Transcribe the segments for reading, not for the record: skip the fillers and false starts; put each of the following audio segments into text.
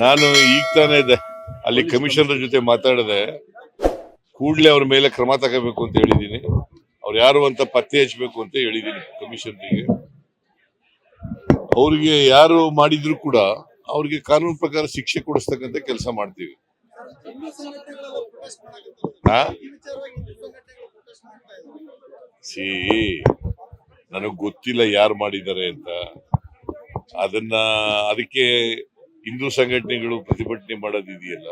ನಾನು ಈಗ ತಾನೇ ಅಲ್ಲಿ ಕಮಿಷನರ್ ಜೊತೆ ಮಾತಾಡದೆ ಕೂಡಲೇ ಅವ್ರ ಮೇಲೆ ಕ್ರಮ ತಗೋಬೇಕು ಅಂತ ಹೇಳಿದ್ದೀನಿ. ಅವ್ರು ಯಾರು ಅಂತ ಪತ್ತೆ ಹಚ್ಚಬೇಕು ಅಂತ ಹೇಳಿದ್ದೀನಿ ಕಮಿಷನರಿಗೆ. ಅವ್ರಿಗೆ ಯಾರು ಮಾಡಿದ್ರು ಕೂಡ ಅವ್ರಿಗೆ ಕಾನೂನು ಪ್ರಕಾರ ಶಿಕ್ಷೆ ಕೊಡಿಸ್ತಕ್ಕಂಥ ಕೆಲಸ ಮಾಡ್ತೀವಿ. ನನಗ್ ಗೊತ್ತಿಲ್ಲ ಯಾರು ಮಾಡಿದ್ದಾರೆ ಅಂತ. ಅದಕ್ಕೆ ಹಿಂದೂ ಸಂಘಟನೆಗಳು ಪ್ರತಿಭಟನೆ ಮಾಡೋದಿದೆಯಲ್ಲ,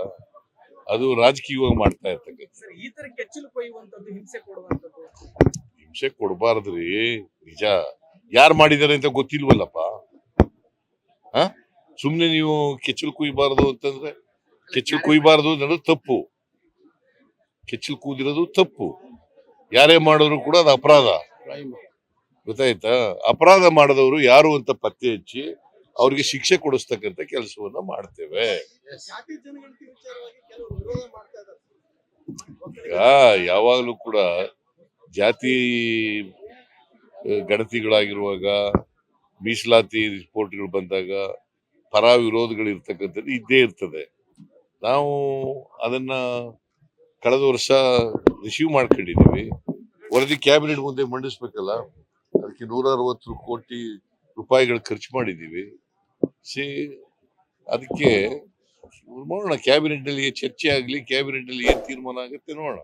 ಅದು ರಾಜಕೀಯವಾಗಿ ಮಾಡ್ತಾ ಇರ್ತಕ್ಕಂಥ. ಹಿಂಸೆ ಕೊಡಬಾರ್ದ್ರಿ. ನಿಜ ಯಾರು ಮಾಡಿದ್ದಾರೆ ಅಂತ ಗೊತ್ತಿಲ್ವಲ್ಲಪ್ಪ. ಸುಮ್ನೆ ನೀವು ಕೆಚ್ಚಲು ಕುಯ್ಬಾರ್ದು ಅಂತಂದ್ರೆ, ಕೆಚ್ಚಲು ಕುಯ್ಬಾರ್ದು ಅನ್ನೋದು ತಪ್ಪು. ಕೆಚ್ಚಲು ಕೂದಿರೋದು ತಪ್ಪು. ಯಾರೇ ಮಾಡಿದ್ರು ಕೂಡ ಅದು ಅಪರಾಧ. ಗೊತ್ತಾಯ್ತಾ? ಅಪರಾಧ ಮಾಡಿದವರು ಯಾರು ಅಂತ ಪತ್ತೆ ಹಚ್ಚಿ ಅವ್ರಿಗೆ ಶಿಕ್ಷೆ ಕೊಡಿಸ್ತಕ್ಕಂಥ ಕೆಲಸವನ್ನ ಮಾಡ್ತೇವೆ. ಯಾವಾಗಲೂ ಕೂಡ ಜಾತಿ ಗಣತಿಗಳಾಗಿರುವಾಗ, ಮೀಸಲಾತಿ ರಿಪೋರ್ಟ್ಗಳು ಬಂದಾಗ ಪರ ವಿರೋಧಗಳು ಇರ್ತಕ್ಕಂಥದ್ದು ಇದ್ದೇ ಇರ್ತದೆ. ನಾವು ಅದನ್ನ ಕಳೆದ ವರ್ಷ ರಿಸೀವ್ ಮಾಡ್ಕೊಂಡಿದೀವಿ. ವರದಿ ಕ್ಯಾಬಿನೆಟ್ ಮುಂದೆ ಮಂಡಿಸ್ಬೇಕಲ್ಲ, ಅದಕ್ಕೆ 160 ಕೋಟಿ ರೂಪಾಯಿಗಳು ಖರ್ಚು ಮಾಡಿದೀವಿ. ಅದಕ್ಕೆ ನೋಡೋಣ, ಕ್ಯಾಬಿನೆಟ್ ನಲ್ಲಿ ಚರ್ಚೆ ಆಗ್ಲಿ, ಕ್ಯಾಬಿನೆಟ್ ನಲ್ಲಿ ಏನ್ ತೀರ್ಮಾನ ಆಗುತ್ತೆ ನೋಡೋಣ.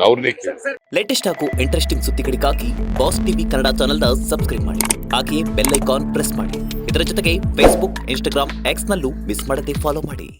ಅವ್ರನ್ನೇ ಲೇಟೆಸ್ಟ್ ಹಾಗೂ ಇಂಟ್ರೆಸ್ಟಿಂಗ್ ಸುದ್ದಿಗಳಿಗಾಗಿ ಬಾಸ್ ಟಿವಿ ಕನ್ನಡ ಚಾನೆಲ್ನ ಸಬ್ಸ್ಕ್ರೈಬ್ ಮಾಡಿ. ಹಾಗೆಯೇ ಬೆಲ್ ಐಕಾನ್ ಪ್ರೆಸ್ ಮಾಡಿ. ಇದರ ಜೊತೆಗೆ ಫೇಸ್ಬುಕ್, ಇನ್ಸ್ಟಾಗ್ರಾಮ್, ಎಕ್ಸ್ ನಲ್ಲೂ ಮಿಸ್ ಮಾಡದೆ ಫಾಲೋ ಮಾಡಿ.